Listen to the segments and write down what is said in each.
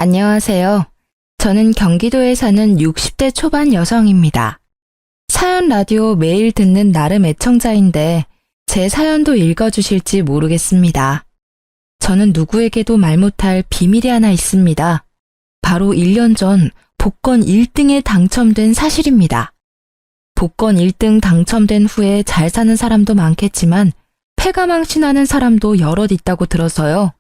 안녕하세요. 저는 경기도에 사는 60대 초반 여성입니다. 사연 라디오 매일 듣는 나름 애청자인데 제 사연도 읽어주실지 모르겠습니다. 저는 누구에게도 말 못할 비밀이 하나 있습니다. 바로 1년 전 복권 1등에 당첨된 사실입니다. 복권 1등 당첨된 후에 잘 사는 사람도 많겠지만 패가망신하는 사람도 여럿 있다고 들어서요.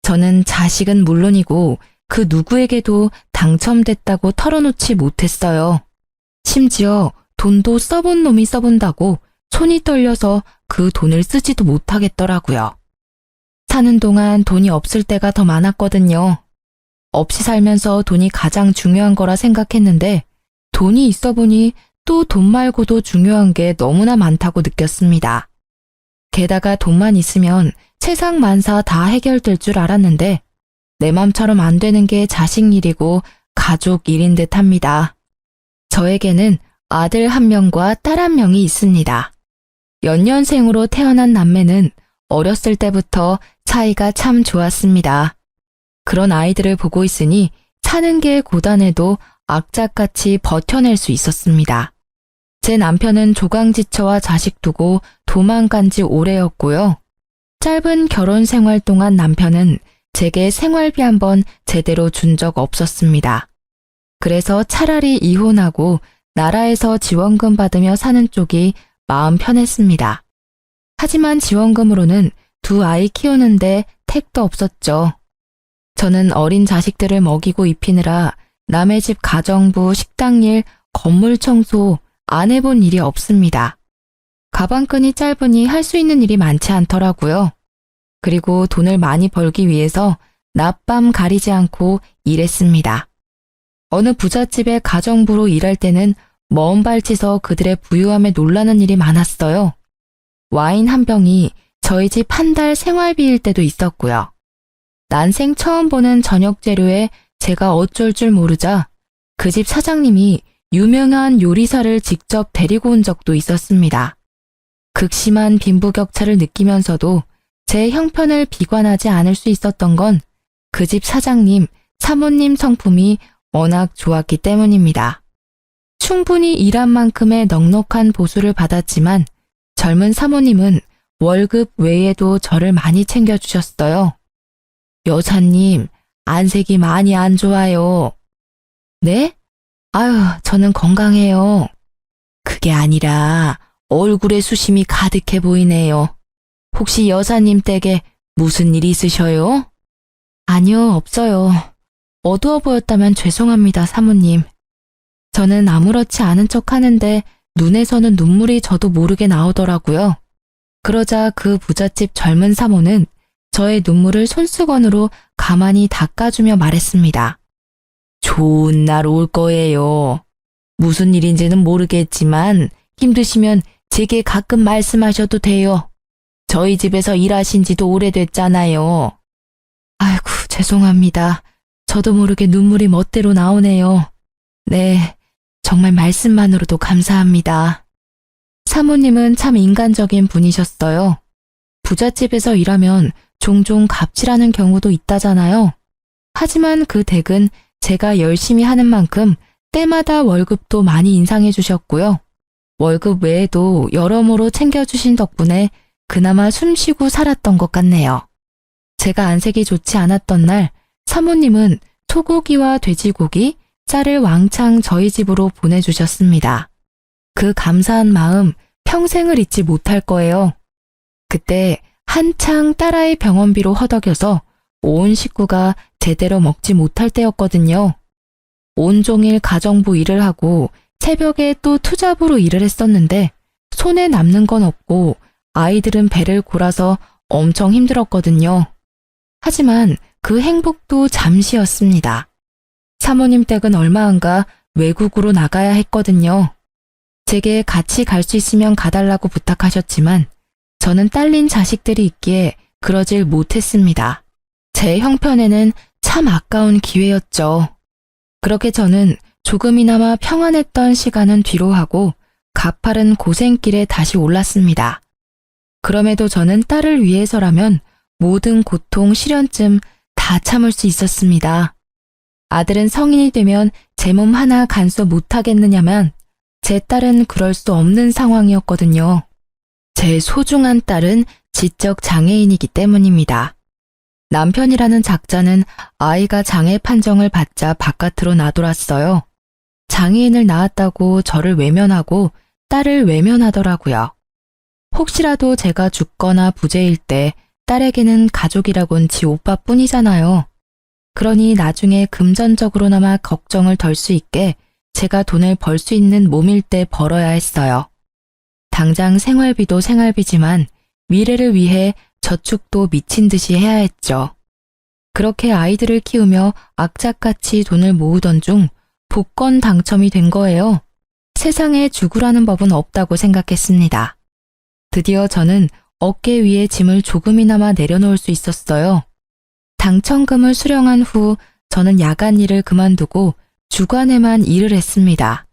저는 자식은 물론이고 그 누구에게도 당첨됐다고 털어놓지 못했어요. 심지어 돈도 써본 놈이 써본다고 손이 떨려서 그 돈을 쓰지도 못하겠더라고요. 사는 동안 돈이 없을 때가 더 많았거든요. 없이 살면서 돈이 가장 중요한 거라 생각했는데 돈이 있어 보니 또 돈 말고도 중요한 게 너무나 많다고 느꼈습니다. 게다가 돈만 있으면 세상 만사 다 해결될 줄 알았는데 내 맘처럼 안 되는 게 자식 일이고 가족 일인 듯 합니다. 저에게는 아들 1명과 딸 1명이 있습니다. 연년생으로 태어난 남매는 어렸을 때부터 사이가 참 좋았습니다. 그런 아이들을 보고 있으니 사는 게 고단해도 악착같이 버텨낼 수 있었습니다. 제 남편은 조강지처와 자식 두고 도망간 지 오래였고요. 짧은 결혼 생활 동안 남편은 제게 생활비 한번 제대로 준 적 없었습니다. 그래서 차라리 이혼하고 나라에서 지원금 받으며 사는 쪽이 마음 편했습니다. 하지만 지원금으로는 2 아이 키우는데 택도 없었죠. 저는 어린 자식들을 먹이고 입히느라 남의 집 가정부, 식당일, 건물 청소 안 해본 일이 없습니다. 가방끈이 짧으니 할 수 있는 일이 많지 않더라고요. 그리고 돈을 많이 벌기 위해서 낮밤 가리지 않고 일했습니다. 어느 부잣집의 가정부로 일할 때는 먼 발치서 그들의 부유함에 놀라는 일이 많았어요. 와인 한 병이 저희 집 한 달 생활비일 때도 있었고요. 난생 처음 보는 저녁 재료에 제가 어쩔 줄 모르자 그 집 사장님이 유명한 요리사를 직접 데리고 온 적도 있었습니다. 극심한 빈부격차를 느끼면서도 제 형편을 비관하지 않을 수 있었던 건 그 집 사장님, 사모님 성품이 워낙 좋았기 때문입니다. 충분히 일한 만큼의 넉넉한 보수를 받았지만 젊은 사모님은 월급 외에도 저를 많이 챙겨주셨어요. 여사님, 안색이 많이 안 좋아요. 네? 아유, 저는 건강해요. 그게 아니라 얼굴에 수심이 가득해 보이네요. 혹시 여사님 댁에 무슨 일이 있으셔요? 아니요, 없어요. 어두워 보였다면 죄송합니다, 사모님. 저는 아무렇지 않은 척 하는데 눈에서는 눈물이 저도 모르게 나오더라고요. 그러자 그 부잣집 젊은 사모는 저의 눈물을 손수건으로 가만히 닦아주며 말했습니다. 좋은 날 올 거예요. 무슨 일인지는 모르겠지만 힘드시면 제게 가끔 말씀하셔도 돼요. 저희 집에서 일하신 지도 오래됐잖아요. 아이고, 죄송합니다. 저도 모르게 눈물이 멋대로 나오네요. 네, 정말 말씀만으로도 감사합니다. 사모님은 참 인간적인 분이셨어요. 부잣집에서 일하면 종종 갑질하는 경우도 있다잖아요. 하지만 그 댁은 제가 열심히 하는 만큼 때마다 월급도 많이 인상해 주셨고요. 월급 외에도 여러모로 챙겨주신 덕분에 그나마 숨쉬고 살았던 것 같네요. 제가 안색이 좋지 않았던 날 사모님은 소고기와 돼지고기, 쌀을 왕창 저희 집으로 보내주셨습니다. 그 감사한 마음 평생을 잊지 못할 거예요. 그때 한창 딸아이 병원비로 허덕여서 온 식구가 제대로 먹지 못할 때였거든요. 온종일 가정부 일을 하고 새벽에 또 투잡으로 일을 했었는데 손에 남는 건 없고 아이들은 배를 골아서 엄청 힘들었거든요. 하지만 그 행복도 잠시였습니다. 사모님 댁은 얼마 안가 외국으로 나가야 했거든요. 제게 같이 갈 수 있으면 가달라고 부탁하셨지만 저는 딸린 자식들이 있기에 그러질 못했습니다. 제 형편에는 참 아까운 기회였죠. 그렇게 저는 조금이나마 평안했던 시간은 뒤로 하고 가파른 고생길에 다시 올랐습니다. 그럼에도 저는 딸을 위해서라면 모든 고통, 시련쯤 다 참을 수 있었습니다. 아들은 성인이 되면 제 몸 하나 간수 못하겠느냐면 제 딸은 그럴 수 없는 상황이었거든요. 제 소중한 딸은 지적 장애인이기 때문입니다. 남편이라는 작자는 아이가 장애 판정을 받자 바깥으로 나돌았어요. 장애인을 낳았다고 저를 외면하고 딸을 외면하더라고요. 혹시라도 제가 죽거나 부재일 때 딸에게는 가족이라곤 지 오빠뿐이잖아요. 그러니 나중에 금전적으로나마 걱정을 덜 수 있게 제가 돈을 벌 수 있는 몸일 때 벌어야 했어요. 당장 생활비도 생활비지만 미래를 위해 저축도 미친 듯이 해야 했죠. 그렇게 아이들을 키우며 악착같이 돈을 모으던 중 복권 당첨이 된 거예요. 세상에 죽으라는 법은 없다고 생각했습니다. 드디어 저는 어깨 위에 짐을 조금이나마 내려놓을 수 있었어요. 당첨금을 수령한 후 저는 야간 일을 그만두고 주간에만 일을 했습니다.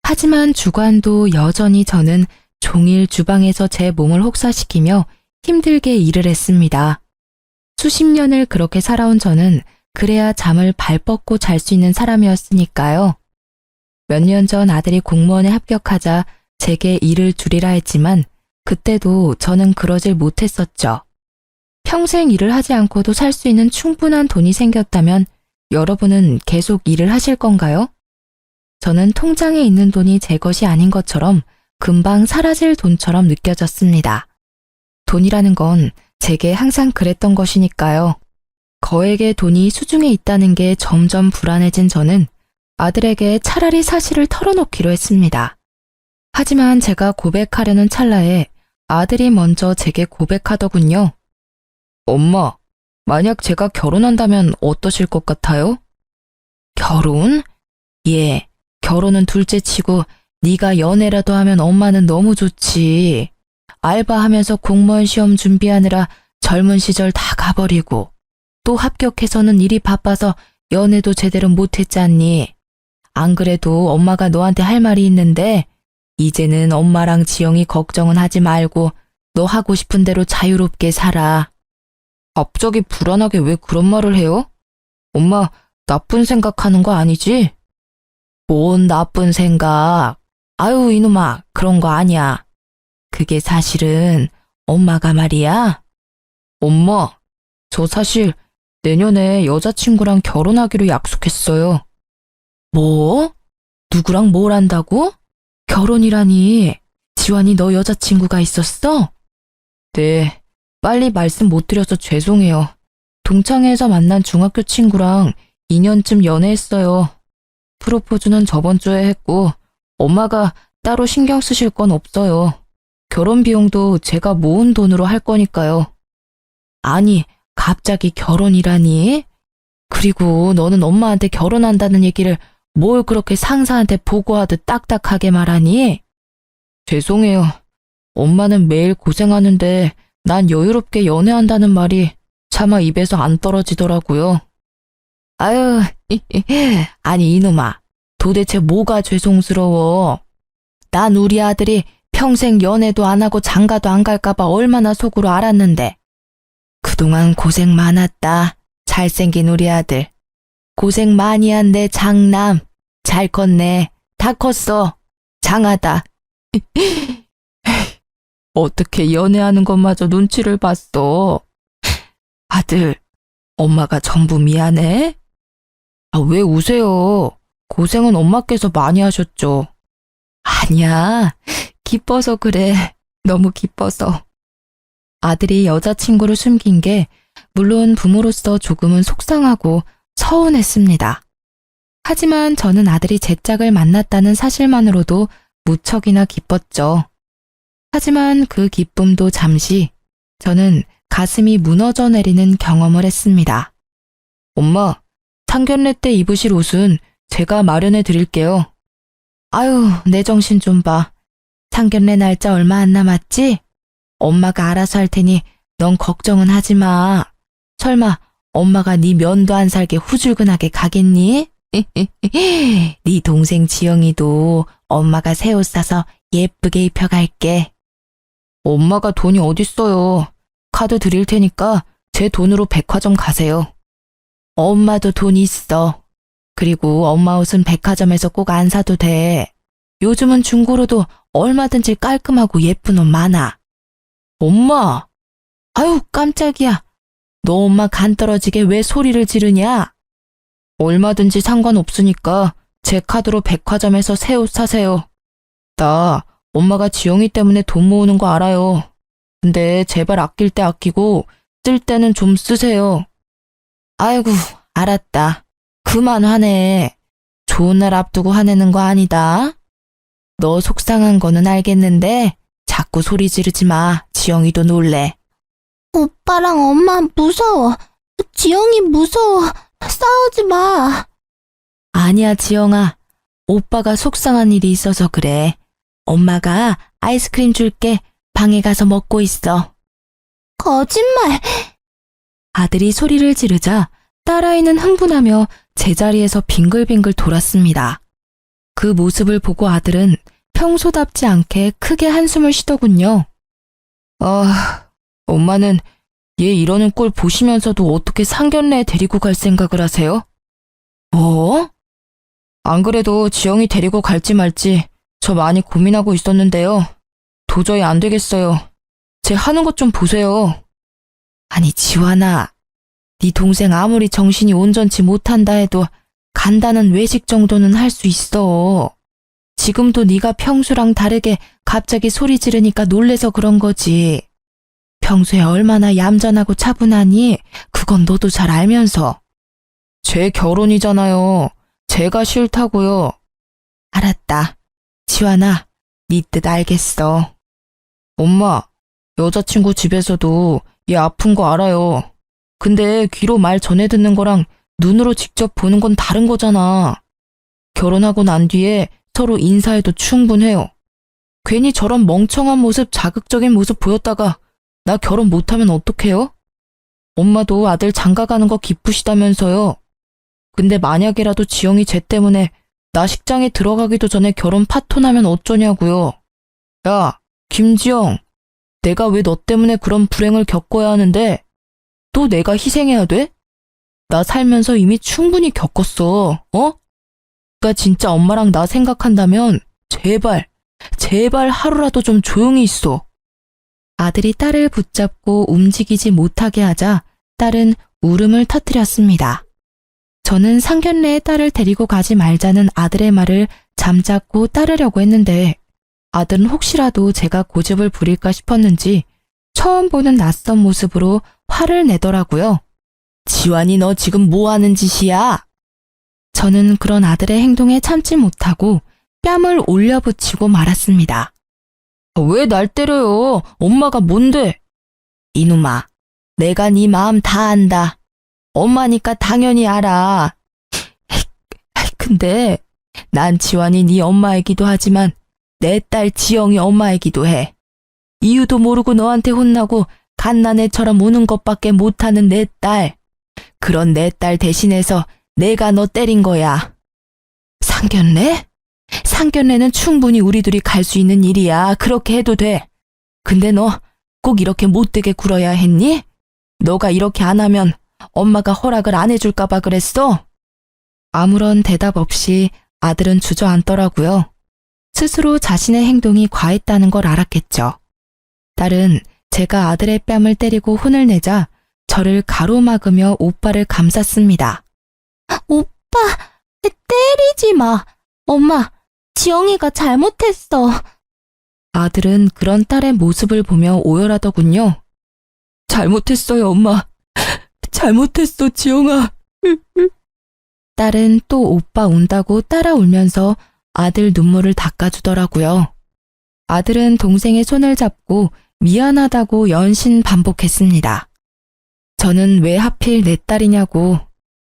하지만 주간도 여전히 저는 종일 주방에서 제 몸을 혹사시키며 힘들게 일을 했습니다. 수십 년을 그렇게 살아온 저는 그래야 잠을 발 뻗고 잘 수 있는 사람이었으니까요. 몇 년 전 아들이 공무원에 합격하자 제게 일을 줄이라 했지만 그때도 저는 그러질 못했었죠. 평생 일을 하지 않고도 살 수 있는 충분한 돈이 생겼다면 여러분은 계속 일을 하실 건가요? 저는 통장에 있는 돈이 제 것이 아닌 것처럼 금방 사라질 돈처럼 느껴졌습니다. 돈이라는 건 제게 항상 그랬던 것이니까요. 거액의 돈이 수중에 있다는 게 점점 불안해진 저는 아들에게 차라리 사실을 털어놓기로 했습니다. 하지만 제가 고백하려는 찰나에 아들이 먼저 제게 고백하더군요. 엄마, 만약 제가 결혼한다면 어떠실 것 같아요? 결혼? 예, 결혼은 둘째치고 네가 연애라도 하면 엄마는 너무 좋지. 알바하면서 공무원 시험 준비하느라 젊은 시절 다 가버리고 또 합격해서는 일이 바빠서 연애도 제대로 못했잖니. 안 그래도 엄마가 너한테 할 말이 있는데 이제는 엄마랑 지영이 걱정은 하지 말고 너 하고 싶은 대로 자유롭게 살아. 갑자기 불안하게 왜 그런 말을 해요? 엄마, 나쁜 생각하는 거 아니지? 뭔 나쁜 생각. 아유, 이놈아, 그런 거 아니야. 그게 사실은 엄마가 말이야. 엄마, 저 사실 내년에 여자친구랑 결혼하기로 약속했어요. 뭐? 누구랑 뭘 한다고? 결혼이라니. 지환이 너 여자친구가 있었어? 네, 빨리 말씀 못 드려서 죄송해요. 동창회에서 만난 중학교 친구랑 2년쯤 연애했어요. 프로포즈는 저번 주에 했고 엄마가 따로 신경 쓰실 건 없어요. 결혼 비용도 제가 모은 돈으로 할 거니까요. 아니, 갑자기 결혼이라니? 그리고 너는 엄마한테 결혼한다는 얘기를 뭘 그렇게 상사한테 보고하듯 딱딱하게 말하니? 죄송해요. 엄마는 매일 고생하는데 난 여유롭게 연애한다는 말이 차마 입에서 안 떨어지더라고요. 아유, 아니 이놈아, 도대체 뭐가 죄송스러워? 난 우리 아들이 평생 연애도 안 하고 장가도 안 갈까봐 얼마나 속으로 알았는데. 그동안 고생 많았다. 잘생긴 우리 아들. 고생 많이 한 내 장남. 잘 컸네. 다 컸어. 장하다. 어떻게 연애하는 것마저 눈치를 봤어. 아들, 엄마가 전부 미안해? 아, 왜 우세요? 고생은 엄마께서 많이 하셨죠. 아니야. 기뻐서 그래. 너무 기뻐서. 아들이 여자친구를 숨긴 게 물론 부모로서 조금은 속상하고 서운했습니다. 하지만 저는 아들이 제 짝을 만났다는 사실만으로도 무척이나 기뻤죠. 하지만 그 기쁨도 잠시 저는 가슴이 무너져 내리는 경험을 했습니다. 엄마, 상견례 때 입으실 옷은 제가 마련해 드릴게요. 아유, 내 정신 좀 봐. 상견례 날짜 얼마 안 남았지? 엄마가 알아서 할 테니 넌 걱정은 하지 마. 설마 엄마가 네 면도 안 살게 후줄근하게 가겠니? 네 동생 지영이도 엄마가 새 옷 사서 예쁘게 입혀갈게. 엄마가 돈이 어딨어요. 카드 드릴 테니까 제 돈으로 백화점 가세요. 엄마도 돈 있어. 그리고 엄마 옷은 백화점에서 꼭 안 사도 돼. 요즘은 중고로도 얼마든지 깔끔하고 예쁜 옷 많아. 엄마! 아유, 깜짝이야. 너 엄마 간 떨어지게 왜 소리를 지르냐? 얼마든지 상관없으니까 제 카드로 백화점에서 새 옷 사세요. 나 엄마가 지영이 때문에 돈 모으는 거 알아요. 근데 제발 아낄 때 아끼고 쓸 때는 좀 쓰세요. 아이고, 알았다. 그만 화내. 좋은 날 앞두고 화내는 거 아니다. 너 속상한 거는 알겠는데 자꾸 소리 지르지 마. 지영이도 놀래. 오빠랑 엄마 무서워. 지영이 무서워. 싸우지 마. 아니야, 지영아. 오빠가 속상한 일이 있어서 그래. 엄마가 아이스크림 줄게. 방에 가서 먹고 있어. 거짓말. 아들이 소리를 지르자 딸아이는 흥분하며 제자리에서 빙글빙글 돌았습니다. 그 모습을 보고 아들은 평소답지 않게 크게 한숨을 쉬더군요. 엄마는 얘 이러는 꼴 보시면서도 어떻게 상견례에 데리고 갈 생각을 하세요? 안 그래도 지영이 데리고 갈지 말지 저 많이 고민하고 있었는데요. 도저히 안 되겠어요. 제 하는 것 좀 보세요. 아니, 지환아. 네 동생 아무리 정신이 온전치 못한다 해도 간단한 외식 정도는 할 수 있어. 지금도 네가 평소랑 다르게 갑자기 소리 지르니까 놀래서 그런 거지. 평소에 얼마나 얌전하고 차분하니 그건 너도 잘 알면서. 제 결혼이잖아요. 제가 싫다고요. 알았다. 지환아, 네 뜻 알겠어. 엄마, 여자친구 집에서도 얘 아픈 거 알아요. 근데 귀로 말 전해 듣는 거랑 눈으로 직접 보는 건 다른 거잖아. 결혼하고 난 뒤에 서로 인사해도 충분해요. 괜히 저런 멍청한 모습, 자극적인 모습 보였다가 나 결혼 못하면 어떡해요? 엄마도 아들 장가 가는 거 기쁘시다면서요. 근데 만약이라도 지영이 쟤 때문에 나 식장에 들어가기도 전에 결혼 파토나면 어쩌냐고요. 야, 김지영, 내가 왜 너 때문에 그런 불행을 겪어야 하는데 또 내가 희생해야 돼? 나 살면서 이미 충분히 겪었어, 그러니까 진짜 엄마랑 나 생각한다면 제발 하루라도 좀 조용히 있어. 아들이 딸을 붙잡고 움직이지 못하게 하자 딸은 울음을 터뜨렸습니다. 저는 상견례에 딸을 데리고 가지 말자는 아들의 말을 잠자코 따르려고 했는데 아들은 혹시라도 제가 고집을 부릴까 싶었는지 처음 보는 낯선 모습으로 화를 내더라고요. 지환이 너 지금 뭐 하는 짓이야? 저는 그런 아들의 행동에 참지 못하고 뺨을 올려붙이고 말았습니다. 왜 날 때려요? 엄마가 뭔데? 이놈아, 내가 네 마음 다 안다. 엄마니까 당연히 알아. 근데 난 지환이 네 엄마이기도 하지만 내 딸 지영이 엄마이기도 해. 이유도 모르고 너한테 혼나고 갓난애처럼 우는 것밖에 못하는 내 딸. 그런 내 딸 대신해서 내가 너 때린 거야. 상견례? 상견례는 충분히 우리 둘이 갈 수 있는 일이야. 그렇게 해도 돼. 근데 너 꼭 이렇게 못되게 굴어야 했니? 너가 이렇게 안 하면 엄마가 허락을 안 해줄까 봐 그랬어? 아무런 대답 없이 아들은 주저앉더라고요. 스스로 자신의 행동이 과했다는 걸 알았겠죠. 딸은 제가 아들의 뺨을 때리고 혼을 내자 저를 가로막으며 오빠를 감쌌습니다. 오빠, 때리지 마. 엄마, 지영이가 잘못했어. 아들은 그런 딸의 모습을 보며 오열하더군요. 잘못했어요, 엄마. 잘못했어, 지영아. 딸은 또 오빠 운다고 따라 울면서 아들 눈물을 닦아주더라고요. 아들은 동생의 손을 잡고 미안하다고 연신 반복했습니다. 저는 왜 하필 내 딸이냐고,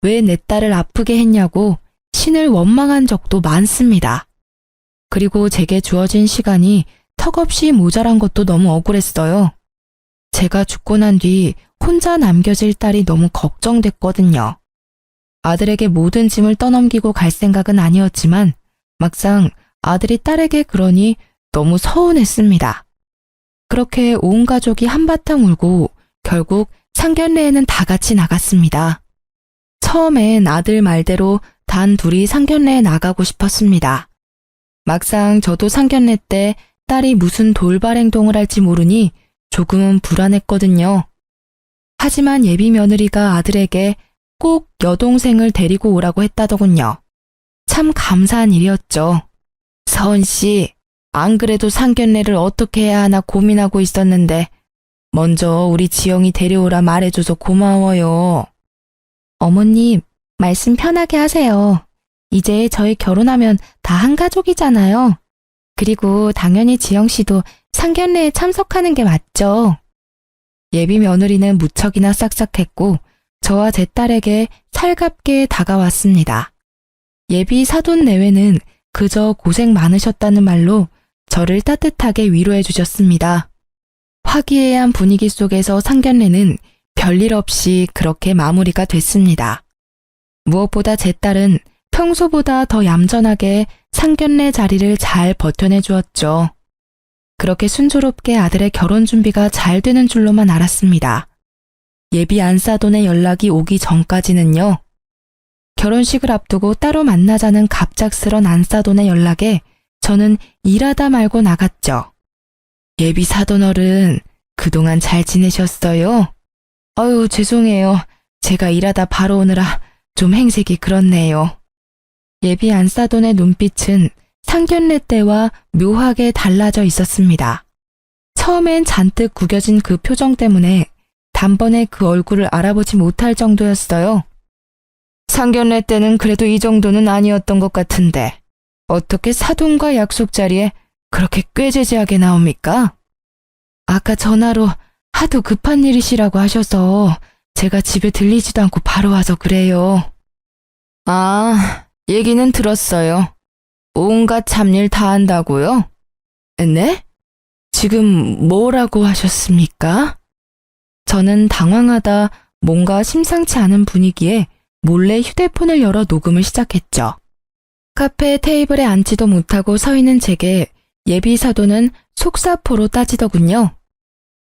왜 내 딸을 아프게 했냐고 신을 원망한 적도 많습니다. 그리고 제게 주어진 시간이 턱없이 모자란 것도 너무 억울했어요. 제가 죽고 난 뒤 혼자 남겨질 딸이 너무 걱정됐거든요. 아들에게 모든 짐을 떠넘기고 갈 생각은 아니었지만 막상 아들이 딸에게 그러니 너무 서운했습니다. 그렇게 온 가족이 한바탕 울고 결국 상견례에는 다 같이 나갔습니다. 처음엔 아들 말대로 단 둘이 상견례에 나가고 싶었습니다. 막상 저도 상견례 때 딸이 무슨 돌발 행동을 할지 모르니 조금은 불안했거든요. 하지만 예비 며느리가 아들에게 꼭 여동생을 데리고 오라고 했다더군요. 참 감사한 일이었죠. 서은 씨, 안 그래도 상견례를 어떻게 해야 하나 고민하고 있었는데 먼저 우리 지영이 데려오라 말해줘서 고마워요. 어머님, 말씀 편하게 하세요. 이제 저희 결혼하면 다 한 가족이잖아요. 그리고 당연히 지영 씨도 상견례에 참석하는 게 맞죠. 예비 며느리는 무척이나 싹싹했고 저와 제 딸에게 살갑게 다가왔습니다. 예비 사돈 내외는 그저 고생 많으셨다는 말로 저를 따뜻하게 위로해 주셨습니다. 화기애애한 분위기 속에서 상견례는 별일 없이 그렇게 마무리가 됐습니다. 무엇보다 제 딸은 평소보다 더 얌전하게 상견례 자리를 잘 버텨내 주었죠. 그렇게 순조롭게 아들의 결혼 준비가 잘 되는 줄로만 알았습니다. 예비 안사돈의 연락이 오기 전까지는요. 결혼식을 앞두고 따로 만나자는 갑작스런 안사돈의 연락에 저는 일하다 말고 나갔죠. 예비 사돈어른, 그동안 잘 지내셨어요? 아유, 죄송해요. 제가 일하다 바로 오느라 좀 행색이 그렇네요. 예비 안사돈의 눈빛은 상견례 때와 묘하게 달라져 있었습니다. 처음엔 잔뜩 구겨진 그 표정 때문에 단번에 그 얼굴을 알아보지 못할 정도였어요. 상견례 때는 그래도 이 정도는 아니었던 것 같은데 어떻게 사돈과 약속 자리에 그렇게 꾀죄죄하게 나옵니까? 아까 전화로 하도 급한 일이시라고 하셔서 제가 집에 들리지도 않고 바로 와서 그래요. 아, 얘기는 들었어요. 온갖 잡일 다 한다고요? 네? 지금 뭐라고 하셨습니까? 저는 당황하다 뭔가 심상치 않은 분위기에 몰래 휴대폰을 열어 녹음을 시작했죠. 카페 테이블에 앉지도 못하고 서 있는 제게 예비 사돈은 속사포로 따지더군요.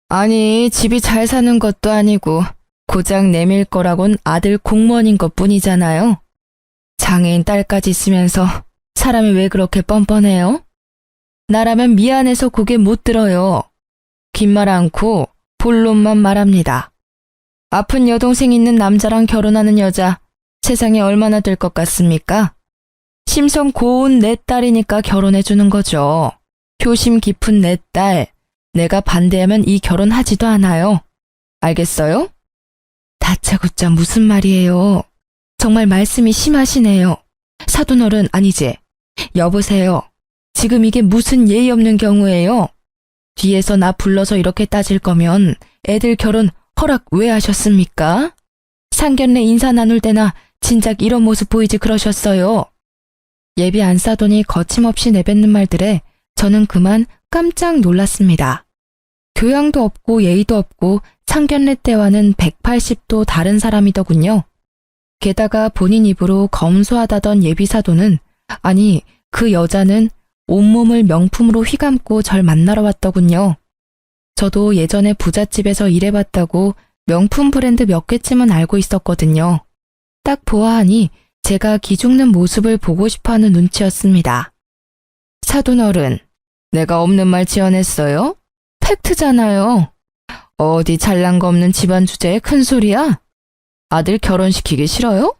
아니, 집이 잘 사는 것도 아니고 고작 내밀 거라곤 아들 공무원인 것 뿐이잖아요. 장애인 딸까지 있으면서 사람이 왜 그렇게 뻔뻔해요? 나라면 미안해서 고개 못 들어요. 긴 말 않고 본론만 말합니다. 아픈 여동생 있는 남자랑 결혼하는 여자 세상에 얼마나 될 것 같습니까? 심성 고운 내 딸이니까 결혼해주는 거죠. 효심 깊은 내 딸, 내가 반대하면 이 결혼하지도 않아요. 알겠어요? 다짜고짜 무슨 말이에요. 정말 말씀이 심하시네요. 사돈어른 아니지? 여보세요. 지금 이게 무슨 예의 없는 경우예요? 뒤에서 나 불러서 이렇게 따질 거면 애들 결혼 허락 왜 하셨습니까? 상견례 인사 나눌 때나 진작 이런 모습 보이지 그러셨어요. 예비 안사돈이 거침없이 내뱉는 말들에 저는 그만 깜짝 놀랐습니다. 교양도 없고 예의도 없고 상견례 때와는 180도 다른 사람이더군요. 게다가 본인 입으로 검소하다던 예비 사돈은, 아니 그 여자는 온몸을 명품으로 휘감고 절 만나러 왔더군요. 저도 예전에 부잣집에서 일해봤다고 명품 브랜드 몇 개쯤은 알고 있었거든요. 딱 보아하니 제가 기죽는 모습을 보고 싶어하는 눈치였습니다. 사돈어른, 내가 없는 말 지어냈어요? 팩트잖아요. 어디 잘난 거 없는 집안 주제에 큰 소리야? 아들 결혼시키기 싫어요?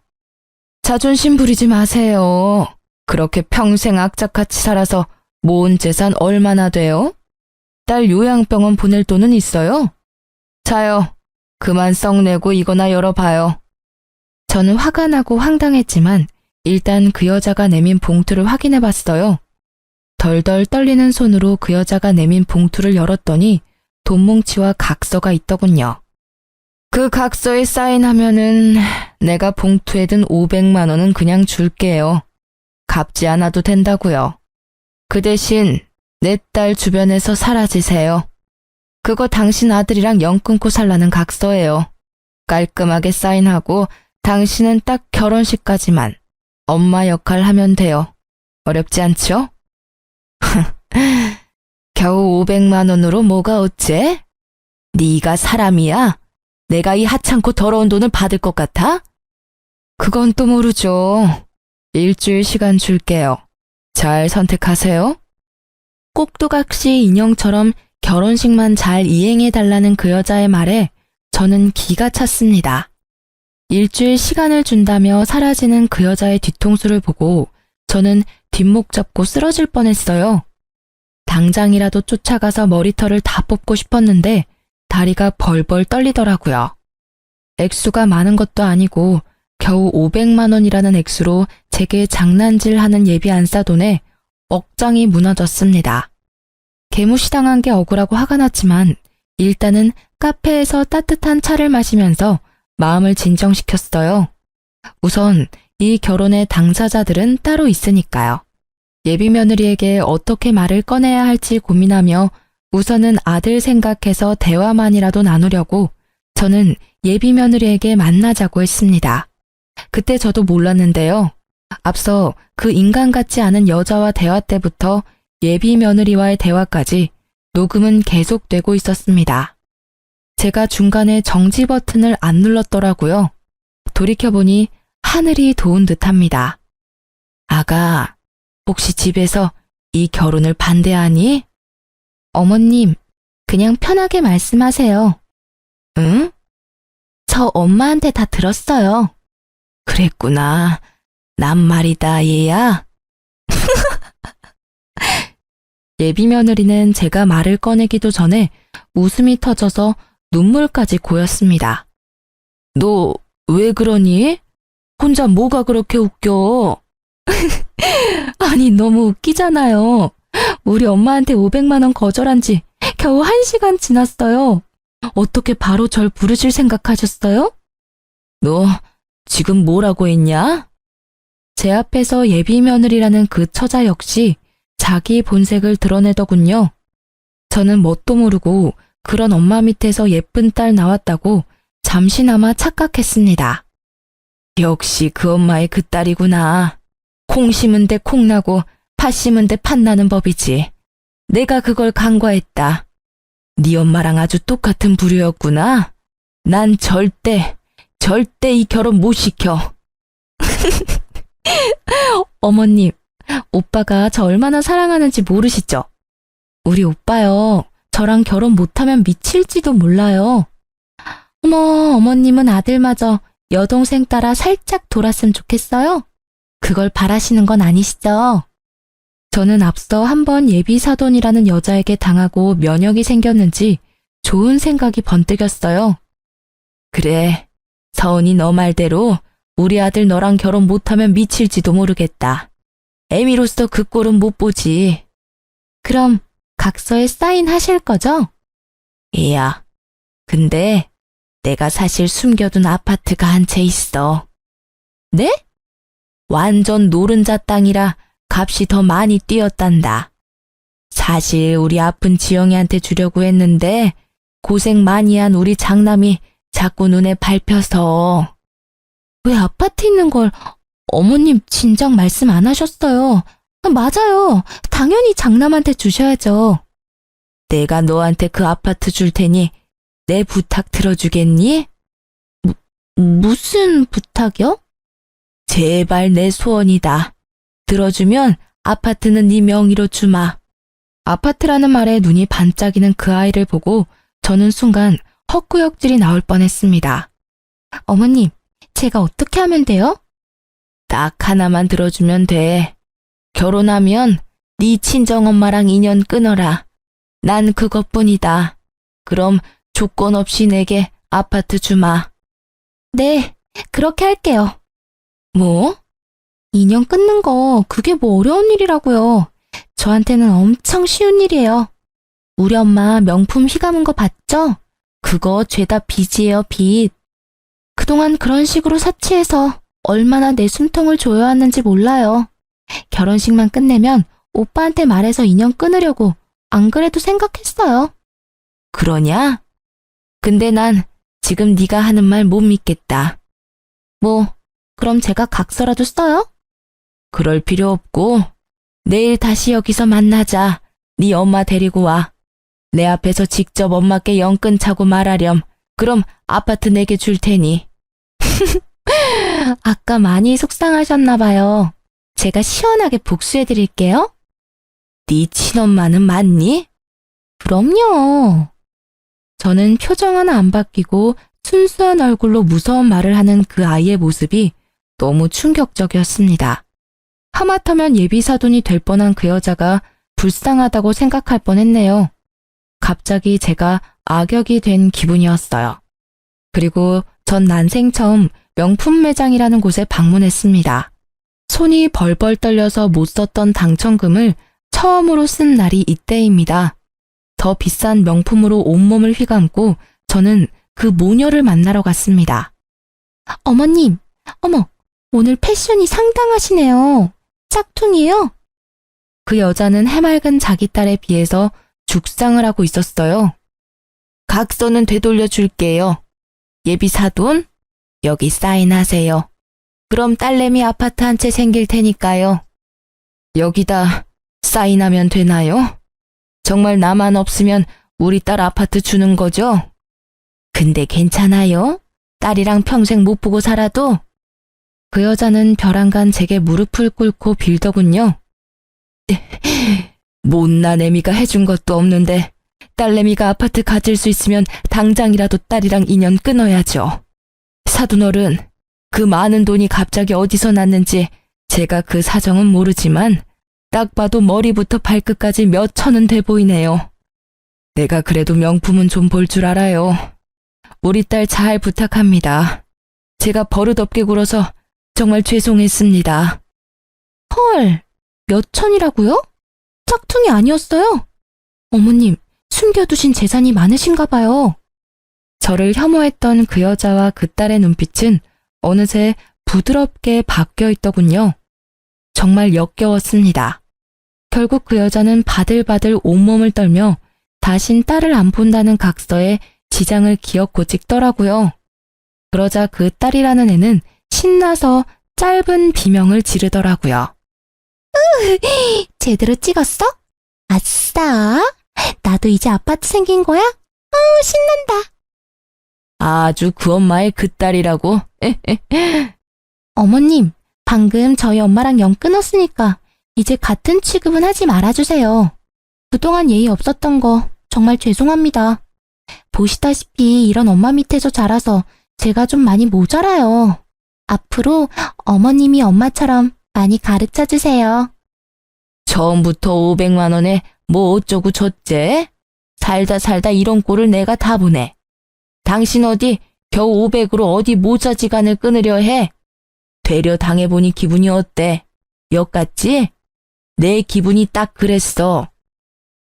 자존심 부리지 마세요. 그렇게 평생 악착같이 살아서 모은 재산 얼마나 돼요? 딸 요양병원 보낼 돈은 있어요? 자요. 그만 썩내고 이거나 열어봐요. 저는 화가 나고 황당했지만 일단 그 여자가 내민 봉투를 확인해봤어요. 덜덜 떨리는 손으로 그 여자가 내민 봉투를 열었더니 돈뭉치와 각서가 있더군요. 그 각서에 사인하면은 내가 봉투에 든 500만 원은 그냥 줄게요. 갚지 않아도 된다고요. 그 대신 내 딸 주변에서 사라지세요. 그거 당신 아들이랑 연 끊고 살라는 각서예요. 깔끔하게 사인하고 당신은 딱 결혼식까지만 엄마 역할 하면 돼요. 어렵지 않죠? 겨우 500만 원으로 뭐가 어째? 네가 사람이야? 내가 이 하찮고 더러운 돈을 받을 것 같아? 그건 또 모르죠. 일주일 시간 줄게요. 잘 선택하세요. 꼭두각시 인형처럼 결혼식만 잘 이행해달라는 그 여자의 말에 저는 기가 찼습니다. 일주일 시간을 준다며 사라지는 그 여자의 뒤통수를 보고 저는 뒷목 잡고 쓰러질 뻔했어요. 당장이라도 쫓아가서 머리털을 다 뽑고 싶었는데 다리가 벌벌 떨리더라고요. 액수가 많은 것도 아니고 겨우 500만 원이라는 액수로 제게 장난질하는 예비 안사돈에 억장이 무너졌습니다. 개무시당한 게 억울하고 화가 났지만 일단은 카페에서 따뜻한 차를 마시면서 마음을 진정시켰어요. 우선 이 결혼의 당사자들은 따로 있으니까요. 예비 며느리에게 어떻게 말을 꺼내야 할지 고민하며 우선은 아들 생각해서 대화만이라도 나누려고 저는 예비 며느리에게 만나자고 했습니다. 그때 저도 몰랐는데요. 앞서 그 인간 같지 않은 여자와 대화 때부터 예비 며느리와의 대화까지 녹음은 계속되고 있었습니다. 제가 중간에 정지 버튼을 안 눌렀더라고요. 돌이켜보니 하늘이 도운 듯합니다. 아가, 혹시 집에서 이 결혼을 반대하니? 어머님, 그냥 편하게 말씀하세요. 응? 저 엄마한테 다 들었어요. 그랬구나. 난 말이다, 얘야. 예비 며느리는 제가 말을 꺼내기도 전에 웃음이 터져서 눈물까지 고였습니다. 너 왜 그러니? 혼자 뭐가 그렇게 웃겨? 아니, 너무 웃기잖아요. 우리 엄마한테 500만 원 거절한 지 겨우 1시간 지났어요. 어떻게 바로 절 부르실 생각하셨어요? 너 지금 뭐라고 했냐? 제 앞에서 예비 며느리라는 그 처자 역시 자기 본색을 드러내더군요. 저는 뭣도 모르고 그런 엄마 밑에서 예쁜 딸 나왔다고 잠시나마 착각했습니다. 역시 그 엄마의 그 딸이구나. 콩 심은 데 콩 나고 팥 심은 데 팥 나는 법이지. 내가 그걸 간과했다. 네 엄마랑 아주 똑같은 부류였구나. 난 절대 이 결혼 못 시켜. 어머님, 오빠가 저 얼마나 사랑하는지 모르시죠? 우리 오빠요, 저랑 결혼 못하면 미칠지도 몰라요. 어머, 어머님은 아들마저 여동생 따라 살짝 돌았으면 좋겠어요? 그걸 바라시는 건 아니시죠? 저는 앞서 한번 예비사돈이라는 여자에게 당하고 면역이 생겼는지 좋은 생각이 번뜩였어요. 그래, 서은이 너 말대로 우리 아들 너랑 결혼 못하면 미칠지도 모르겠다. 애미로서 그 꼴은 못 보지. 그럼 각서에 사인하실 거죠? 얘야, 근데 내가 사실 숨겨둔 아파트가 한 채 있어. 네? 완전 노른자 땅이라 값이 더 많이 뛰었단다. 사실 우리 아픈 지영이한테 주려고 했는데 고생 많이 한 우리 장남이 자꾸 눈에 밟혀서. 왜 아파트 있는 걸 어머님 진작 말씀 안 하셨어요. 맞아요. 당연히 장남한테 주셔야죠. 내가 너한테 그 아파트 줄 테니 내 부탁 들어주겠니? 무슨 부탁이요? 제발 내 소원이다. 들어주면 아파트는 네 명의로 주마. 아파트라는 말에 눈이 반짝이는 그 아이를 보고 저는 순간 헛구역질이 나올 뻔했습니다. 어머님, 제가 어떻게 하면 돼요? 딱 하나만 들어주면 돼. 결혼하면 네 친정엄마랑 인연 끊어라. 난 그것뿐이다. 그럼 조건 없이 내게 아파트 주마. 네, 그렇게 할게요. 뭐? 인연 끊는 거 그게 뭐 어려운 일이라고요. 저한테는 엄청 쉬운 일이에요. 우리 엄마 명품 휘감은 거 봤죠? 그거 죄다 빚이에요, 빚. 그동안 그런 식으로 사치해서 얼마나 내 숨통을 조여왔는지 몰라요. 결혼식만 끝내면 오빠한테 말해서 인연 끊으려고 안 그래도 생각했어요. 그러냐? 근데 난 지금 네가 하는 말 못 믿겠다. 뭐, 그럼 제가 각서라도 써요? 그럴 필요 없고 내일 다시 여기서 만나자. 네 엄마 데리고 와. 내 앞에서 직접 엄마께 연 끊자고 말하렴. 그럼 아파트 내게 줄 테니. 아까 많이 속상하셨나 봐요. 제가 시원하게 복수해드릴게요. 네 친엄마는 맞니? 그럼요. 저는 표정 하나 안 바뀌고 순수한 얼굴로 무서운 말을 하는 그 아이의 모습이 너무 충격적이었습니다. 하마터면 예비사돈이 될 뻔한 그 여자가 불쌍하다고 생각할 뻔했네요. 갑자기 제가 악역이 된 기분이었어요. 그리고 전 난생 처음 명품 매장이라는 곳에 방문했습니다. 손이 벌벌 떨려서 못 썼던 당첨금을 처음으로 쓴 날이 이때입니다. 더 비싼 명품으로 온몸을 휘감고 저는 그 모녀를 만나러 갔습니다. 어머님, 어머, 오늘 패션이 상당하시네요. 짝퉁이에요? 그 여자는 해맑은 자기 딸에 비해서 죽상을 하고 있었어요. 각서는 되돌려 줄게요. 예비 사돈, 여기 사인하세요. 그럼 딸내미 아파트 한 채 생길 테니까요. 여기다 사인하면 되나요? 정말 나만 없으면 우리 딸 아파트 주는 거죠? 근데 괜찮아요? 딸이랑 평생 못 보고 살아도? 그 여자는 벼랑간 제게 무릎을 꿇고 빌더군요. 못난 애미가 해준 것도 없는데 딸내미가 아파트 가질 수 있으면 당장이라도 딸이랑 인연 끊어야죠. 사돈어른, 그 많은 돈이 갑자기 어디서 났는지 제가 그 사정은 모르지만 딱 봐도 머리부터 발끝까지 몇 천은 돼 보이네요. 내가 그래도 명품은 좀 볼 줄 알아요. 우리 딸 잘 부탁합니다. 제가 버릇없게 굴어서 정말 죄송했습니다. 헐, 몇 천이라고요? 짝퉁이 아니었어요? 어머님, 숨겨두신 재산이 많으신가 봐요. 저를 혐오했던 그 여자와 그 딸의 눈빛은 어느새 부드럽게 바뀌어 있더군요. 정말 역겨웠습니다. 결국 그 여자는 바들바들 온몸을 떨며 다신 딸을 안 본다는 각서에 지장을 기었고 찍더라고요. 그러자 그 딸이라는 애는 신나서 짧은 비명을 지르더라고요. 제대로 찍었어? 아싸! 나도 이제 아파트 생긴 거야? 신난다. 아주 그 엄마의 그 딸이라고? 어머님, 방금 저희 엄마랑 연 끊었으니까 이제 같은 취급은 하지 말아주세요. 그동안 예의 없었던 거 정말 죄송합니다. 보시다시피 이런 엄마 밑에서 자라서 제가 좀 많이 모자라요. 앞으로 어머님이 엄마처럼 많이 가르쳐주세요. 처음부터 500만 원에 뭐 어쩌고 줬제? 살다 이런 꼴을 내가 다 보네. 당신 어디 겨우 500으로 어디 모자지간을 끊으려 해? 되려 당해보니 기분이 어때? 역 같지? 내 기분이 딱 그랬어.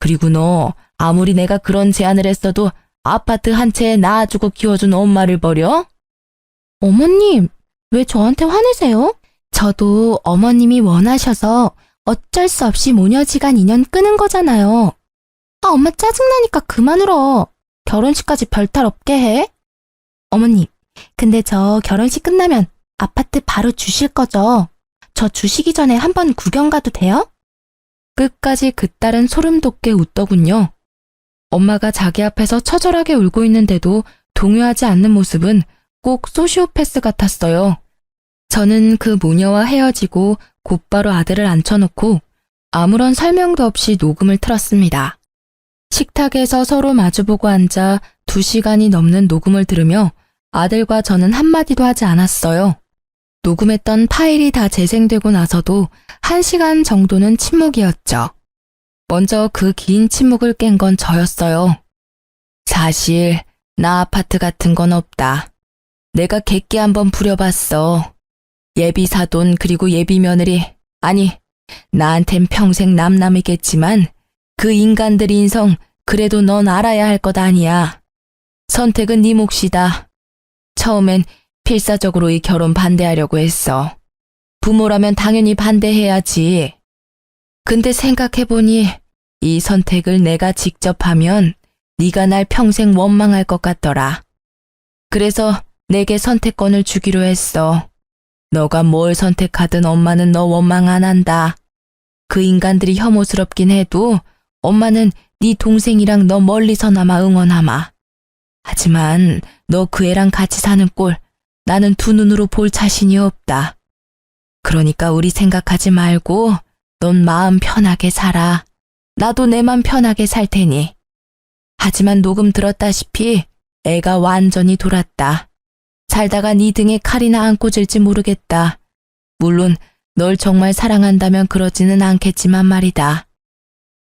그리고 너 아무리 내가 그런 제안을 했어도 아파트 한 채에 낳아주고 키워준 엄마를 버려? 어머님, 왜 저한테 화내세요? 저도 어머님이 원하셔서 어쩔 수 없이 모녀지간 인연 끄는 거잖아요. 엄마 짜증나니까 그만 울어. 결혼식까지 별탈 없게 해. 어머님, 근데 저 결혼식 끝나면 아파트 바로 주실 거죠? 저 주시기 전에 한번 구경 가도 돼요? 끝까지 그 딸은 소름 돋게 웃더군요. 엄마가 자기 앞에서 처절하게 울고 있는데도 동요하지 않는 모습은 꼭 소시오패스 같았어요. 저는 그 모녀와 헤어지고 곧바로 아들을 앉혀놓고 아무런 설명도 없이 녹음을 틀었습니다. 식탁에서 서로 마주보고 앉아 2시간이 넘는 녹음을 들으며 아들과 저는 한마디도 하지 않았어요. 녹음했던 파일이 다 재생되고 나서도 1시간 정도는 침묵이었죠. 먼저 그 긴 침묵을 깬 건 저였어요. 사실 나 아파트 같은 건 없다. 내가 객기 한번 부려봤어. 예비 사돈 그리고 예비 며느리, 아니 나한텐 평생 남남이겠지만 그 인간들 인성 그래도 넌 알아야 할 것 아니야. 선택은 네 몫이다. 처음엔 필사적으로 이 결혼 반대하려고 했어. 부모라면 당연히 반대해야지. 근데 생각해보니 이 선택을 내가 직접 하면 네가 날 평생 원망할 것 같더라. 그래서 내게 선택권을 주기로 했어. 너가 뭘 선택하든 엄마는 너 원망 안 한다. 그 인간들이 혐오스럽긴 해도 엄마는 네 동생이랑 너 멀리서나마 응원하마. 하지만 너 그 애랑 같이 사는 꼴 나는 두 눈으로 볼 자신이 없다. 그러니까 우리 생각하지 말고 넌 마음 편하게 살아. 나도 내 맘 편하게 살 테니. 하지만 녹음 들었다시피 애가 완전히 돌았다. 살다가 네 등에 칼이나 안 꽂을지 모르겠다. 물론 널 정말 사랑한다면 그러지는 않겠지만 말이다.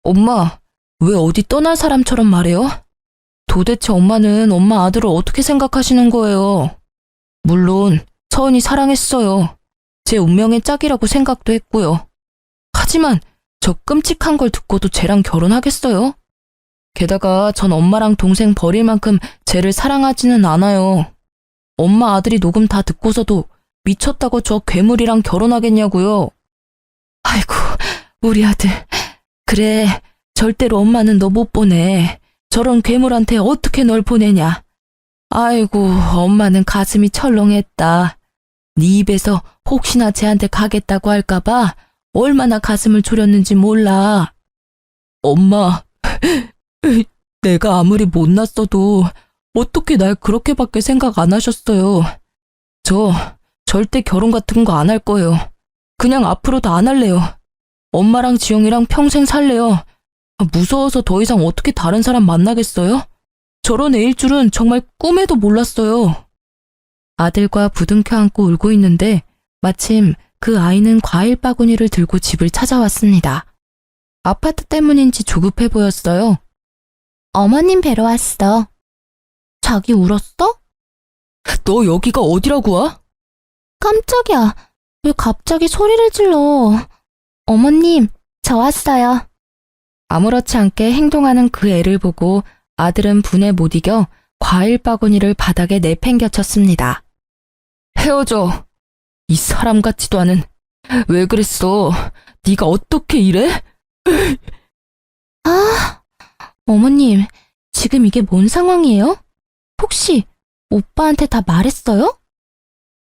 엄마, 왜 어디 떠난 사람처럼 말해요? 도대체 엄마는 엄마 아들을 어떻게 생각하시는 거예요? 물론 서은이 사랑했어요. 제 운명의 짝이라고 생각도 했고요. 하지만 저 끔찍한 걸 듣고도 쟤랑 결혼하겠어요? 게다가 전 엄마랑 동생 버릴 만큼 쟤를 사랑하지는 않아요. 엄마 아들이 녹음 다 듣고서도 미쳤다고 저 괴물이랑 결혼하겠냐고요. 아이고, 우리 아들. 그래, 절대로 엄마는 너 못 보내. 저런 괴물한테 어떻게 널 보내냐. 아이고, 엄마는 가슴이 철렁했다. 네 입에서 혹시나 쟤한테 가겠다고 할까봐 얼마나 가슴을 졸였는지 몰라. 엄마, 내가 아무리 못났어도 어떻게 날 그렇게밖에 생각 안 하셨어요. 저 절대 결혼 같은 거 안 할 거예요. 그냥 앞으로도 안 할래요. 엄마랑 지영이랑 평생 살래요. 무서워서 더 이상 어떻게 다른 사람 만나겠어요? 저런 애일 줄은 정말 꿈에도 몰랐어요. 아들과 부둥켜 안고 울고 있는데 마침 그 아이는 과일 바구니를 들고 집을 찾아왔습니다. 아파트 때문인지 조급해 보였어요. 어머님 뵈러 왔어. 자기 울었어? 너 여기가 어디라고 와? 깜짝이야. 왜 갑자기 소리를 질러? 어머님, 저 왔어요. 아무렇지 않게 행동하는 그 애를 보고 아들은 분에 못 이겨 과일 바구니를 바닥에 내팽겨쳤습니다. 헤어져. 이 사람 같지도 않은. 왜 그랬어? 네가 어떻게 이래? 아, 어머님, 지금 이게 뭔 상황이에요? 혹시 오빠한테 다 말했어요?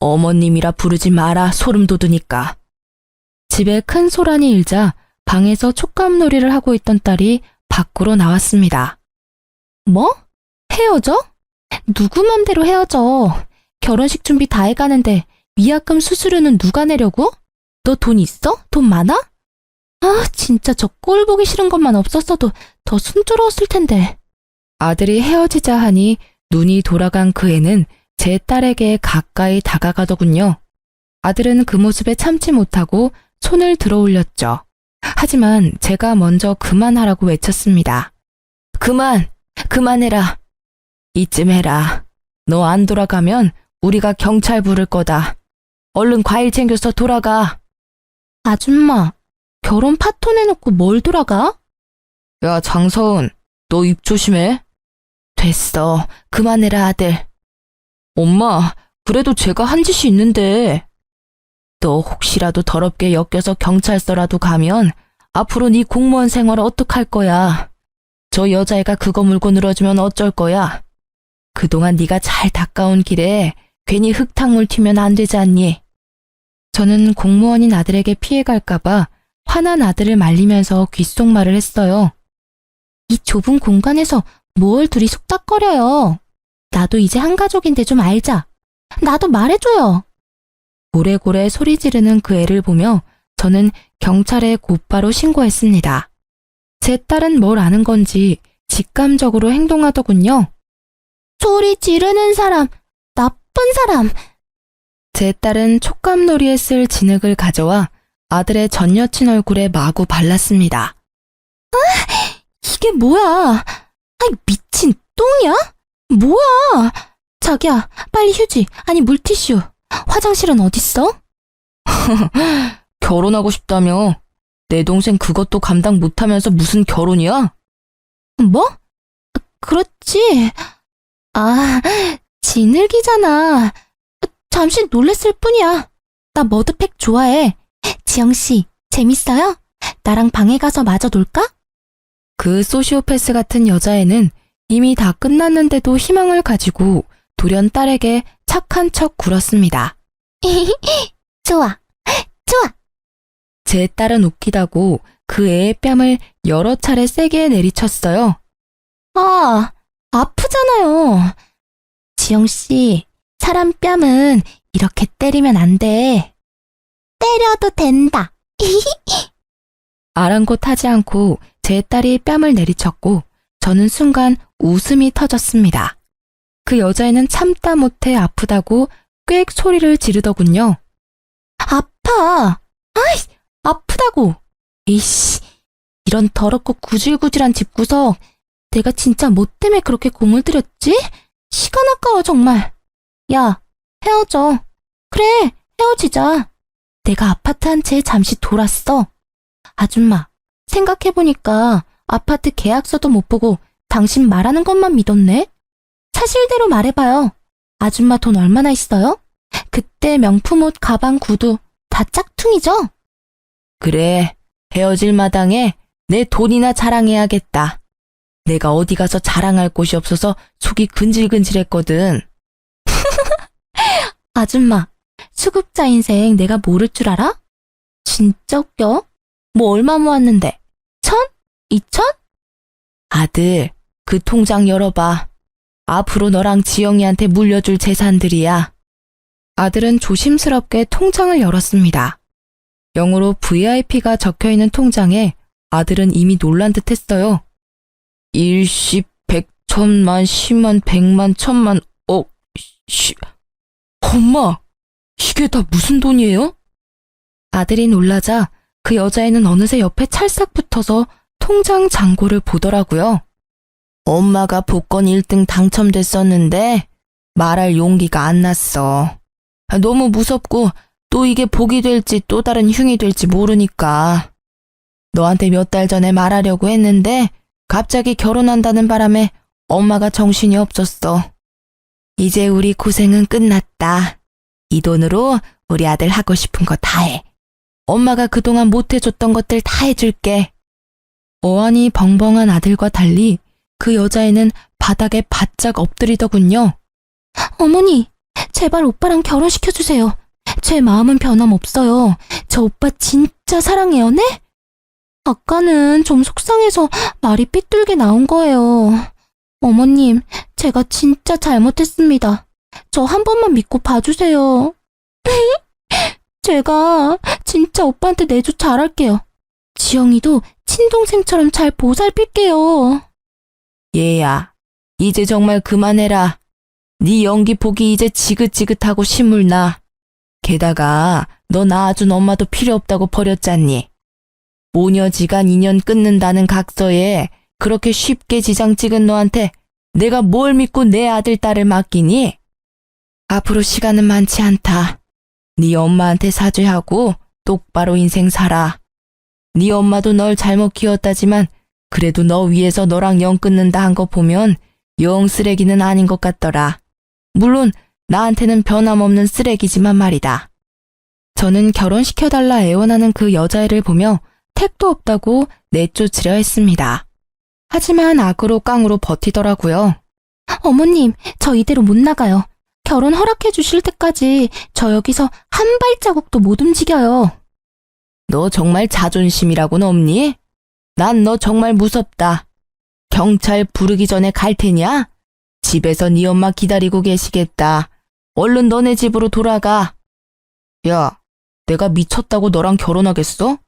어머님이라 부르지 마라, 소름 돋으니까. 집에 큰 소란이 일자 방에서 촉감놀이를 하고 있던 딸이 밖으로 나왔습니다. 뭐? 헤어져? 누구 맘대로 헤어져? 결혼식 준비 다 해가는데 위약금 수수료는 누가 내려고? 너 돈 있어? 돈 많아? 아, 진짜 저 꼴 보기 싫은 것만 없었어도 더 순조로웠을 텐데. 아들이 헤어지자 하니 눈이 돌아간 그 애는 제 딸에게 가까이 다가가더군요. 아들은 그 모습에 참지 못하고 손을 들어 올렸죠. 하지만 제가 먼저 그만하라고 외쳤습니다. 그만해라. 이쯤 해라. 너 안 돌아가면 우리가 경찰 부를 거다. 얼른 과일 챙겨서 돌아가. 아줌마, 결혼 파토 내놓고 뭘 돌아가? 야, 장서은, 너 입 조심해. 됐어. 그만해라, 아들. 엄마, 그래도 제가 한 짓이 있는데. 너 혹시라도 더럽게 엮여서 경찰서라도 가면 앞으로 네 공무원 생활 어떡할 거야. 저 여자애가 그거 물고 늘어지면 어쩔 거야. 그동안 네가 잘 닦아온 길에 괜히 흙탕물 튀면 안 되지 않니? 저는 공무원인 아들에게 피해갈까봐 화난 아들을 말리면서 귓속말을 했어요. 이 좁은 공간에서 뭘 둘이 속닥거려요. 나도 이제 한 가족인데 좀 알자. 나도 말해줘요. 고래고래 소리 지르는 그 애를 보며 저는 경찰에 곧바로 신고했습니다. 제 딸은 뭘 아는 건지 직감적으로 행동하더군요. 소리 지르는 사람, 나쁜 사람. 제 딸은 촉감놀이에 쓸 진흙을 가져와 아들의 전 여친 얼굴에 마구 발랐습니다. 이게 뭐야? 아이, 미친 똥이야? 뭐야? 자기야, 빨리 휴지, 아니 물티슈. 화장실은 어딨어? 결혼하고 싶다며. 내 동생 그것도 감당 못하면서 무슨 결혼이야? 뭐? 그렇지. 아, 진흙이잖아. 잠시 놀랬을 뿐이야. 나 머드팩 좋아해. 지영씨, 재밌어요? 나랑 방에 가서 마저 놀까? 그 소시오패스 같은 여자애는 이미 다 끝났는데도 희망을 가지고 돌연 딸에게 착한 척 굴었습니다. 좋아, 좋아. 제 딸은 웃기다고 그 애의 뺨을 여러 차례 세게 내리쳤어요. 아, 아프잖아요. 지영씨, 사람 뺨은 이렇게 때리면 안 돼. 때려도 된다. 아랑곳하지 않고 제 딸이 뺨을 내리쳤고 저는 순간 웃음이 터졌습니다. 그 여자애는 참다 못해 아프다고 꽥 소리를 지르더군요. 아파. 아이, 아프다고. 이씨, 이런 더럽고 구질구질한 집구석. 내가 진짜 뭐 때문에 그렇게 공을 들였지? 시간 아까워 정말. 야, 헤어져. 그래, 헤어지자. 내가 아파트 한 채 잠시 돌았어. 아줌마, 생각해보니까 아파트 계약서도 못 보고 당신 말하는 것만 믿었네? 사실대로 말해봐요. 아줌마 돈 얼마나 있어요? 그때 명품 옷, 가방, 구두 다 짝퉁이죠? 그래, 헤어질 마당에 내 돈이나 자랑해야겠다. 내가 어디 가서 자랑할 곳이 없어서 속이 근질근질했거든. 아줌마, 수급자 인생 내가 모를 줄 알아? 진짜 웃겨. 뭐 얼마 모았는데? 1,000? 2,000? 아들, 그 통장 열어봐. 앞으로 너랑 지영이한테 물려줄 재산들이야. 아들은 조심스럽게 통장을 열었습니다. 영어로 VIP가 적혀있는 통장에 아들은 이미 놀란 듯 했어요. 1, 10, 100, 1000만, 10만, 100만, 1000만, 엄마, 이게 다 무슨 돈이에요? 아들이 놀라자 그 여자애는 어느새 옆에 찰싹 붙어서 통장 잔고를 보더라고요. 엄마가 복권 1등 당첨됐었는데 말할 용기가 안 났어. 너무 무섭고 또 이게 복이 될지 또 다른 흉이 될지 모르니까. 너한테 몇 달 전에 말하려고 했는데 갑자기 결혼한다는 바람에 엄마가 정신이 없었어. 이제 우리 고생은 끝났다. 이 돈으로 우리 아들 하고 싶은 거 다 해. 엄마가 그동안 못 해줬던 것들 다 해줄게. 어안이 벙벙한 아들과 달리 그 여자애는 바닥에 바짝 엎드리더군요. 어머니, 제발 오빠랑 결혼시켜주세요. 제 마음은 변함없어요. 저 오빠 진짜 사랑해요, 네? 아까는 좀 속상해서 말이 삐뚤게 나온 거예요. 어머님, 제가 진짜 잘못했습니다. 저 한 번만 믿고 봐주세요. 제가 진짜 오빠한테 내조 잘할게요. 지영이도 친동생처럼 잘 보살필게요. 얘야, 이제 정말 그만해라. 네 연기 보기 이제 지긋지긋하고 신물나. 게다가 너 낳아준 엄마도 필요 없다고 버렸잖니. 모녀지간 인연 끊는다는 각서에 그렇게 쉽게 지장 찍은 너한테 내가 뭘 믿고 내 아들 딸을 맡기니? 앞으로 시간은 많지 않다. 네 엄마한테 사죄하고 똑바로 인생 살아. 네 엄마도 널 잘못 키웠다지만 그래도 너 위해서 너랑 연 끊는다 한 거 보면 영 쓰레기는 아닌 것 같더라. 물론 나한테는 변함없는 쓰레기지만 말이다. 저는 결혼시켜달라 애원하는 그 여자애를 보며 택도 없다고 내쫓으려 했습니다. 하지만 악으로 깡으로 버티더라고요. 어머님, 저 이대로 못 나가요. 결혼 허락해 주실 때까지 저 여기서 한 발자국도 못 움직여요. 너 정말 자존심이라고는 없니? 난 너 정말 무섭다. 경찰 부르기 전에 갈 테냐? 집에서 네 엄마 기다리고 계시겠다. 얼른 너네 집으로 돌아가. 야, 내가 미쳤다고 너랑 결혼하겠어?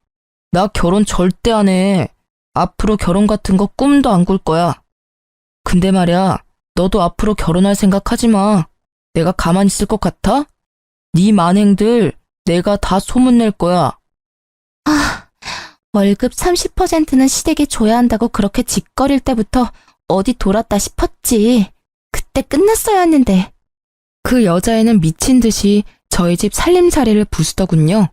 나 결혼 절대 안 해. 앞으로 결혼 같은 거 꿈도 안 꿀 거야. 근데 말야, 너도 앞으로 결혼할 생각하지 마. 내가 가만히 있을 것 같아? 네 만행들 내가 다 소문낼 거야. 월급 30%는 시댁에 줘야 한다고 그렇게 짓거릴 때부터 어디 돌았다 싶었지. 그때 끝났어야 했는데. 그 여자애는 미친 듯이 저희 집 살림살이를 부수더군요.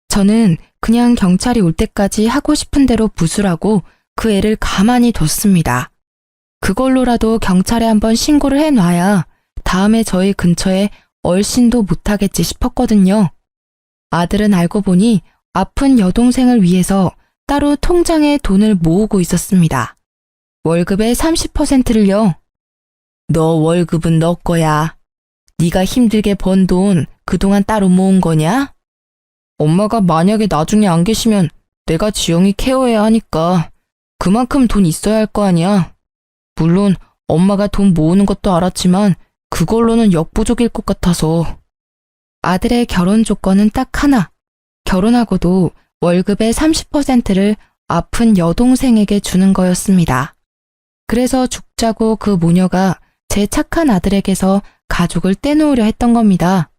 저는 그냥 경찰이 올 때까지 하고 싶은 대로 부수라고 그 애를 가만히 뒀습니다. 그걸로라도 경찰에 한번 신고를 해놔야 다음에 저희 근처에 얼씬도 못하겠지 싶었거든요. 아들은 알고 보니 아픈 여동생을 위해서 따로 통장에 돈을 모으고 있었습니다. 월급의 30%를요. 너 월급은 너 거야. 네가 힘들게 번 돈 그동안 따로 모은 거냐? 엄마가 만약에 나중에 안 계시면 내가 지영이 케어해야 하니까 그만큼 돈 있어야 할 거 아니야. 물론 엄마가 돈 모으는 것도 알았지만 그걸로는 역부족일 것 같아서. 아들의 결혼 조건은 딱 하나. 결혼하고도 월급의 30%를 아픈 여동생에게 주는 거였습니다. 그래서 죽자고 그 모녀가 제 착한 아들에게서 가족을 떼놓으려 했던 겁니다.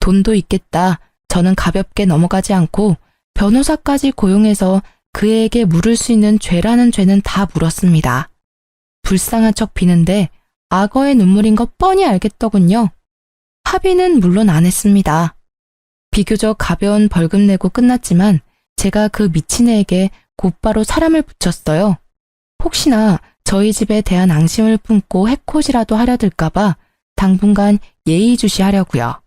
돈도 있겠다. 저는 가볍게 넘어가지 않고 변호사까지 고용해서 그에게 물을 수 있는 죄라는 죄는 다 물었습니다. 불쌍한 척 비는데 악어의 눈물인 거 뻔히 알겠더군요. 합의는 물론 안 했습니다. 비교적 가벼운 벌금 내고 끝났지만 제가 그 미친 애에게 곧바로 사람을 붙였어요. 혹시나 저희 집에 대한 앙심을 품고 해코지라도 하려 들까봐 당분간 예의주시하려고요.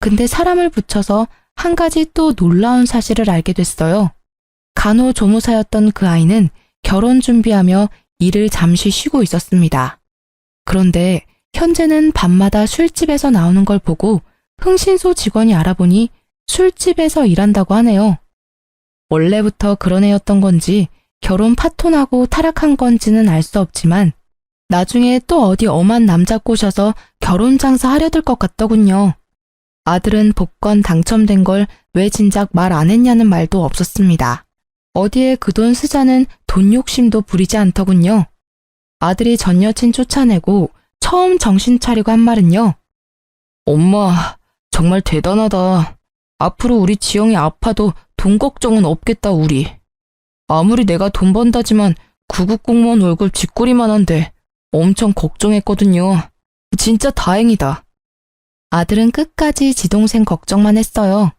근데 사람을 붙여서 한 가지 또 놀라운 사실을 알게 됐어요. 간호조무사였던 그 아이는 결혼 준비하며 일을 잠시 쉬고 있었습니다. 그런데 현재는 밤마다 술집에서 나오는 걸 보고 흥신소 직원이 알아보니 술집에서 일한다고 하네요. 원래부터 그런 애였던 건지 결혼 파토나고 타락한 건지는 알 수 없지만 나중에 또 어디 엄한 남자 꼬셔서 결혼 장사 하려들 것 같더군요. 아들은 복권 당첨된 걸 왜 진작 말 안 했냐는 말도 없었습니다. 어디에 그 돈 쓰자는 돈 욕심도 부리지 않더군요. 아들이 전 여친 쫓아내고 처음 정신 차리고 한 말은요. 엄마, 정말 대단하다. 앞으로 우리 지영이 아파도 돈 걱정은 없겠다, 우리. 아무리 내가 돈 번다지만 구급공무원 월급 쥐꼬리만 한데 엄청 걱정했거든요. 진짜 다행이다. 아들은 끝까지 지동생 걱정만 했어요.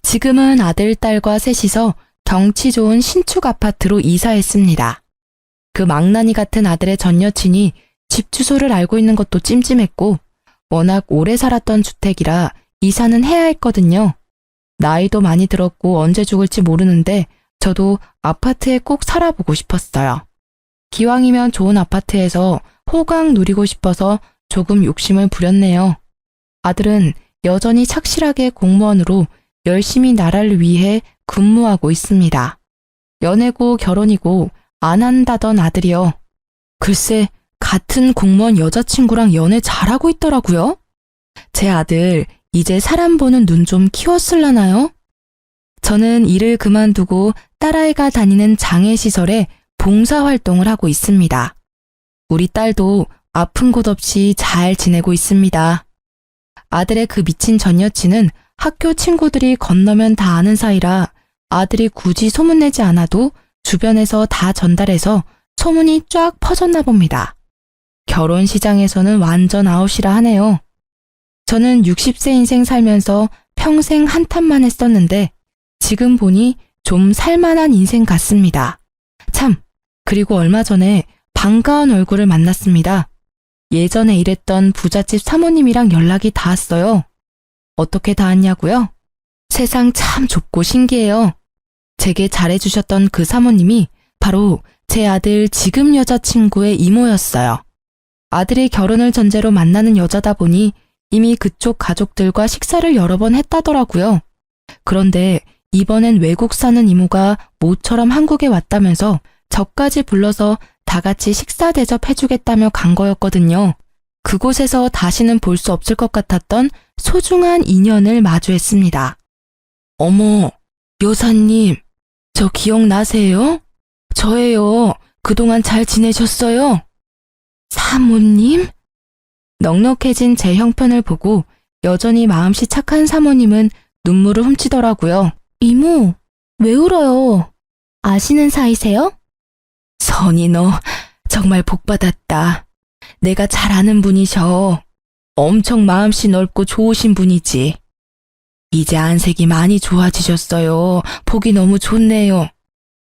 지금은 아들, 딸과 셋이서 경치 좋은 신축 아파트로 이사했습니다. 그 망나니 같은 아들의 전 여친이 집 주소를 알고 있는 것도 찜찜했고 워낙 오래 살았던 주택이라 이사는 해야 했거든요. 나이도 많이 들었고 언제 죽을지 모르는데 저도 아파트에 꼭 살아보고 싶었어요. 기왕이면 좋은 아파트에서 호강 누리고 싶어서 조금 욕심을 부렸네요. 아들은 여전히 착실하게 공무원으로 열심히 나라를 위해 근무하고 있습니다. 연애고 결혼이고 안 한다던 아들이요. 글쎄, 같은 공무원 여자친구랑 연애 잘하고 있더라고요. 제 아들 이제 사람 보는 눈 좀 키웠을라나요? 저는 일을 그만두고 딸아이가 다니는 장애시설에 봉사활동을 하고 있습니다. 우리 딸도 아픈 곳 없이 잘 지내고 있습니다. 아들의 그 미친 전 여친은 학교 친구들이 건너면 다 아는 사이라 아들이 굳이 소문내지 않아도 주변에서 다 전달해서 소문이 쫙 퍼졌나 봅니다. 결혼 시장에서는 완전 아웃이라 하네요. 저는 60세 인생 살면서 평생 한탄만 했었는데 지금 보니 좀 살만한 인생 같습니다. 참, 그리고 얼마 전에 반가운 얼굴을 만났습니다. 예전에 일했던 부잣집 사모님이랑 연락이 닿았어요. 어떻게 닿았냐고요? 세상 참 좁고 신기해요. 제게 잘해주셨던 그 사모님이 바로 제 아들 지금 여자친구의 이모였어요. 아들이 결혼을 전제로 만나는 여자다 보니 이미 그쪽 가족들과 식사를 여러 번 했다더라고요. 그런데 이번엔 외국 사는 이모가 모처럼 한국에 왔다면서 저까지 불러서 다 같이 식사 대접해주겠다며 간 거였거든요. 그곳에서 다시는 볼 수 없을 것 같았던 소중한 인연을 마주했습니다. 어머, 여사님, 저 기억나세요? 저예요. 그동안 잘 지내셨어요? 사모님? 넉넉해진 제 형편을 보고 여전히 마음씨 착한 사모님은 눈물을 훔치더라고요. 이모, 왜 울어요? 아시는 사이세요? 선이 너 정말 복받았다. 내가 잘 아는 분이셔. 엄청 마음씨 넓고 좋으신 분이지. 이제 안색이 많이 좋아지셨어요. 보기 너무 좋네요.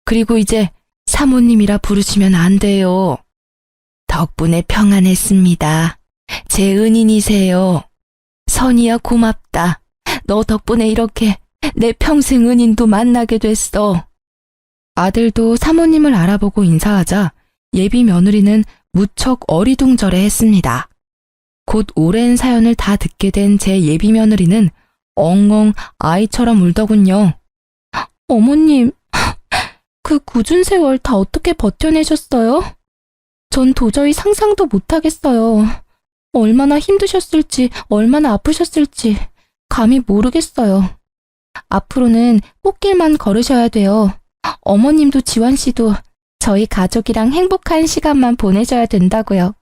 그리고 이제 사모님이라 부르시면 안 돼요. 덕분에 평안했습니다. 제 은인이세요. 선이야 고맙다. 너 덕분에 이렇게 내 평생 은인도 만나게 됐어. 아들도 사모님을 알아보고 인사하자 예비 며느리는 무척 어리둥절해 했습니다. 곧 오랜 사연을 다 듣게 된 제 예비 며느리는 엉엉 아이처럼 울더군요. 어머님, 그 굳은 세월 다 어떻게 버텨내셨어요? 전 도저히 상상도 못하겠어요. 얼마나 힘드셨을지, 얼마나 아프셨을지 감히 모르겠어요. 앞으로는 꽃길만 걸으셔야 돼요. 어머님도 지원 씨도 저희 가족이랑 행복한 시간만 보내셔야 된다고요.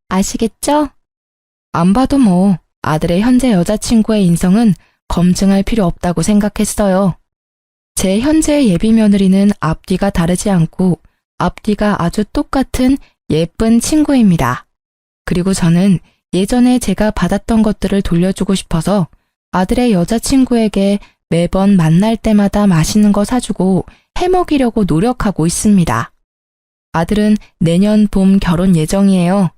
아시겠죠? 안 봐도 뭐 아들의 현재 여자친구의 인성은 검증할 필요 없다고 생각했어요. 제 현재 예비 며느리는 앞뒤가 다르지 않고 앞뒤가 아주 똑같은 예쁜 친구입니다. 그리고 저는 예전에 제가 받았던 것들을 돌려주고 싶어서 아들의 여자친구에게 매번 만날 때마다 맛있는 거 사주고 해먹이려고 노력하고 있습니다. 아들은 내년 봄 결혼 예정이에요.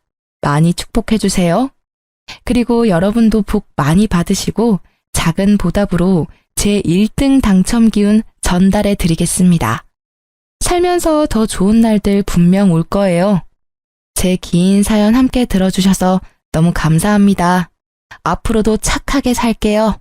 많이 축복해주세요. 그리고 여러분도 복 많이 받으시고 작은 보답으로 제 1등 당첨 기운 전달해 드리겠습니다. 살면서 더 좋은 날들 분명 올 거예요. 제 긴 사연 함께 들어주셔서 너무 감사합니다. 앞으로도 착하게 살게요.